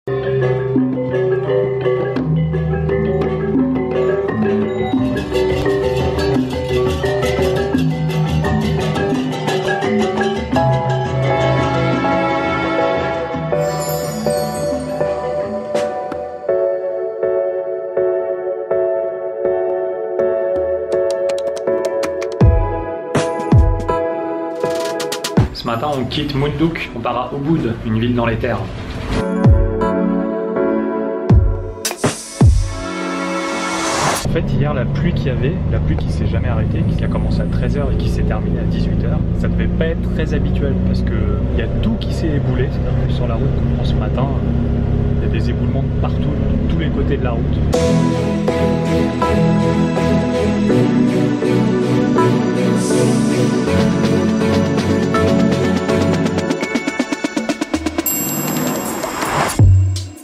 Ce matin, on quitte Munduk, on part à Ubud, une ville dans les terres. En fait, hier, la pluie qu'il y avait, la pluie qui s'est jamais arrêtée, qui a commencé à 13 h et qui s'est terminée à 18 h, ça devait pas être très habituel parce qu'il y a tout qui s'est éboulé. C'est-à-dire que sur la route qu'on prend ce matin, il y a des éboulements de partout, de tous les côtés de la route.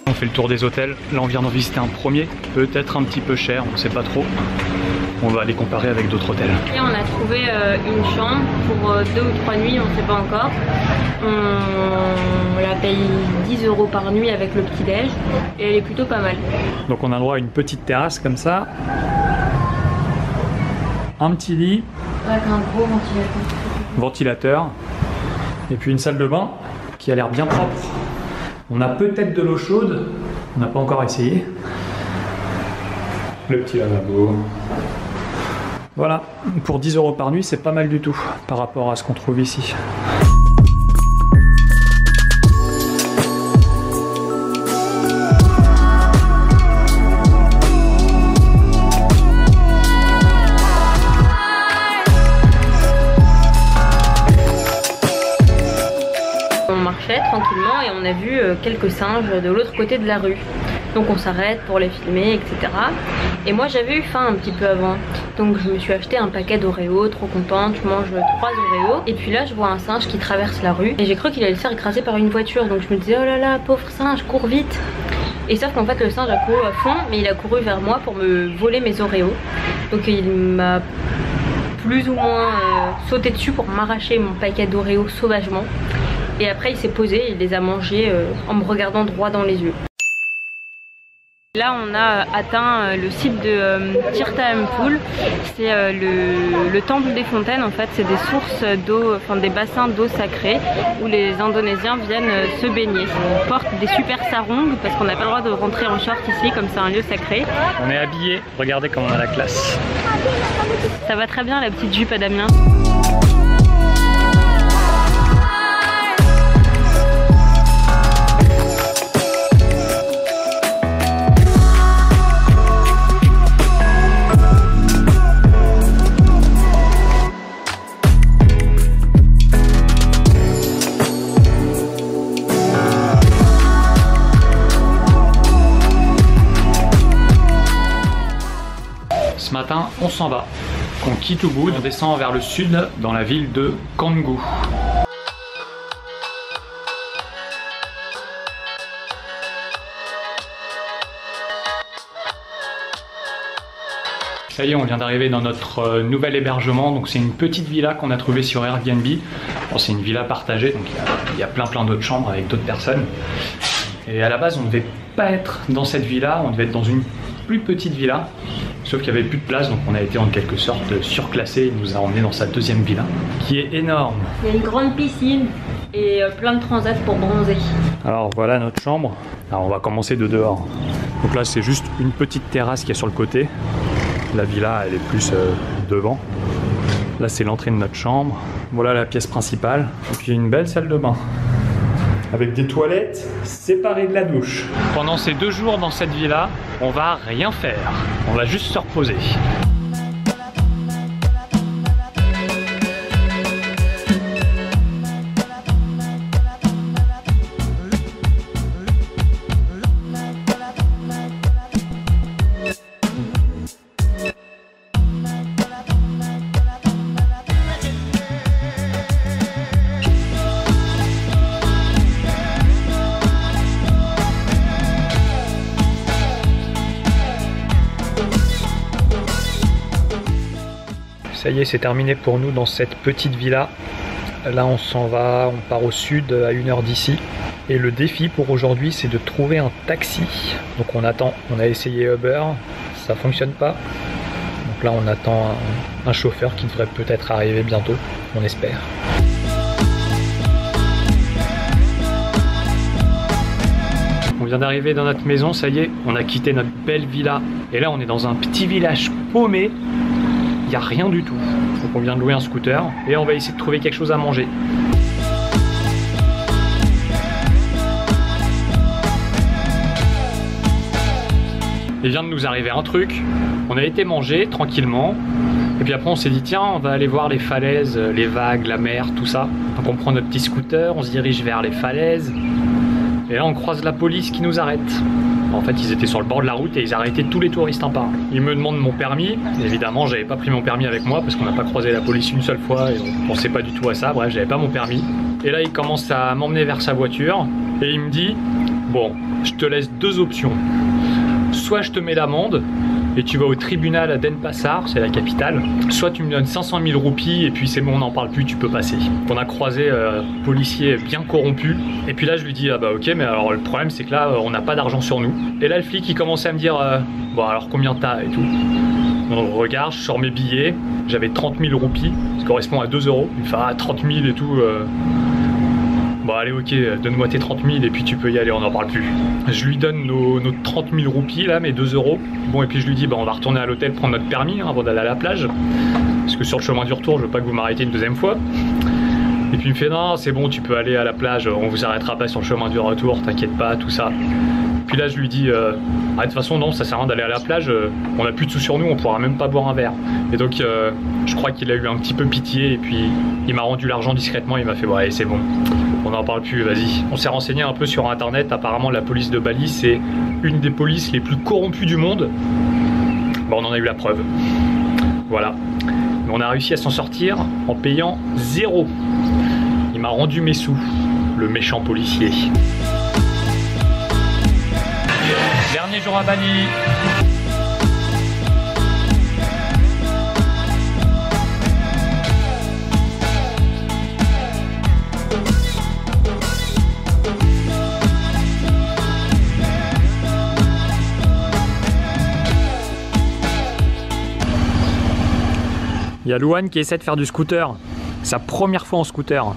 On fait le tour des hôtels. Là, on vient d'en visiter un premier, peut-être un petit peu cher, on ne sait pas trop. On va aller comparer avec d'autres hôtels. Et on a trouvé une chambre pour 2 ou 3 nuits, on ne sait pas encore. On la paye 10 € par nuit avec le petit-déj et elle est plutôt pas mal. Donc on a le droit à une petite terrasse comme ça. Un petit lit. Avec un gros Ventilateur. Et puis une salle de bain qui a l'air bien propre. On a peut-être de l'eau chaude, on n'a pas encore essayé. Le petit lavabo. Voilà, pour 10 € par nuit, c'est pas mal du tout par rapport à ce qu'on trouve ici. Tranquillement et on a vu quelques singes de l'autre côté de la rue, donc on s'arrête pour les filmer, etc. Et moi j'avais eu faim un petit peu avant, donc je me suis acheté un paquet d'Oreo, trop contente, je mange 3 Oreos et puis là je vois un singe qui traverse la rue et j'ai cru qu'il allait se faire écraser par une voiture, donc je me disais oh là là pauvre singe, cours vite. Et sauf qu'en fait le singe a couru à fond, mais il a couru vers moi pour me voler mes Oreos, donc il m'a plus ou moins sauté dessus pour m'arracher mon paquet d'Oreos sauvagement. Et après il s'est posé, il les a mangés en me regardant droit dans les yeux. Là on a atteint le site de Tirta Empul, c'est le temple des fontaines en fait, c'est des sources d'eau, enfin des bassins d'eau sacrée où les Indonésiens viennent se baigner. On porte des super sarongs parce qu'on n'a pas le droit de rentrer en short ici comme c'est un lieu sacré. On est habillés, regardez comme on a la classe. Ça va très bien la petite jupe à Damien. Ce matin, on s'en va. On quitte Ubud, on descend vers le sud dans la ville de Canggu. Ça y est, on vient d'arriver dans notre nouvel hébergement. Donc c'est une petite villa qu'on a trouvée sur Airbnb. Bon, c'est une villa partagée, donc il y a plein d'autres chambres avec d'autres personnes. Et à la base, on ne devait pas être dans cette villa, on devait être dans une plus petite villa. Sauf qu'il n'y avait plus de place, donc on a été en quelque sorte surclassé. Il nous a emmené dans sa deuxième villa, qui est énorme. Il y a une grande piscine et plein de transats pour bronzer. Alors voilà notre chambre. Alors on va commencer de dehors. Donc là c'est juste une petite terrasse qui est sur le côté. La villa elle est plus devant. Là c'est l'entrée de notre chambre. Voilà la pièce principale. Et puis une belle salle de bain. Avec des toilettes séparées de la douche. Pendant ces 2 jours dans cette villa, on va rien faire. On va juste se reposer. Ça y est, c'est terminé pour nous dans cette petite villa. Là, on s'en va, on part au sud à 1 heure d'ici. Et le défi pour aujourd'hui, c'est de trouver un taxi. Donc on attend, on a essayé Uber, ça fonctionne pas. Donc là on attend un chauffeur qui devrait peut-être arriver bientôt, on espère. On vient d'arriver dans notre maison, ça y est, on a quitté notre belle villa. Et là on est dans un petit village paumé, il n'y a rien du tout. Donc on vient de louer un scooter et on va essayer de trouver quelque chose à manger. Il vient de nous arriver un truc, on a été manger tranquillement, et puis après on s'est dit tiens on va aller voir les falaises, les vagues, la mer, tout ça. Donc on prend notre petit scooter, on se dirige vers les falaises, et là on croise la police qui nous arrête. En fait ils étaient sur le bord de la route et ils arrêtaient tous les touristes un par un. Ils me demandent mon permis, évidemment j'avais pas pris mon permis avec moi parce qu'on n'a pas croisé la police une seule fois et on pensait pas du tout à ça, bref j'avais pas mon permis. Et là il commence à m'emmener vers sa voiture et il me dit bon je te laisse deux options. Soit je te mets l'amende et tu vas au tribunal à Denpasar, c'est la capitale, soit tu me donnes 500 000 roupies et puis c'est bon on n'en parle plus, tu peux passer. On a croisé policier bien corrompu et puis là je lui dis ah bah ok mais alors le problème c'est que là on n'a pas d'argent sur nous. Et là le flic il commençait à me dire bon alors combien t'as et tout. Donc je regarde, je sors mes billets, j'avais 30 000 roupies, ça correspond à 2 €. Il me fait ah 30 000 et tout. Bon allez ok, donne-moi tes 30 000 et puis tu peux y aller, on n'en parle plus. Je lui donne nos 30 000 roupies là, mes 2 €. Bon et puis je lui dis bah on va retourner à l'hôtel prendre notre permis avant d'aller à la plage. Parce que sur le chemin du retour je veux pas que vous m'arrêtiez une deuxième fois. Et puis il me fait non c'est bon tu peux aller à la plage, on vous arrêtera pas sur le chemin du retour, t'inquiète pas, tout ça. Puis là je lui dis ah de toute façon non ça sert à rien d'aller à la plage, on a plus de sous sur nous, on pourra même pas boire un verre. Et donc je crois qu'il a eu un petit peu pitié et puis il m'a rendu l'argent discrètement, il m'a fait ouais c'est bon. On n'en parle plus, vas-y. On s'est renseigné un peu sur internet, apparemment la police de Bali c'est une des polices les plus corrompues du monde. Bon on en a eu la preuve. Voilà. Mais on a réussi à s'en sortir en payant 0. Il m'a rendu mes sous, le méchant policier. Dernier jour à Bali. Il y a Louane qui essaie de faire du scooter. Sa première fois en scooter.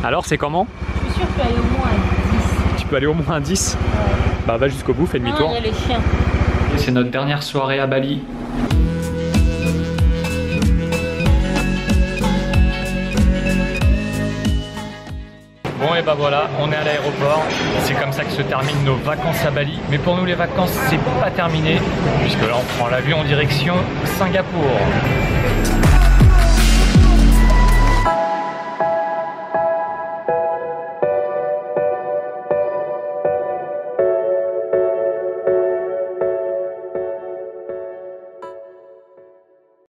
Alors c'est comment? Je suis sûr que je peux aller au moins à 10. Tu peux aller au moins à 10? Ouais. Bah va jusqu'au bout, fais demi-tour. Il y a les chiens. C'est notre dernière soirée à Bali. Bon et bah voilà, on est à l'aéroport, c'est comme ça que se terminent nos vacances à Bali. Mais pour nous les vacances c'est pas terminé, puisque là on prend l'avion en direction Singapour.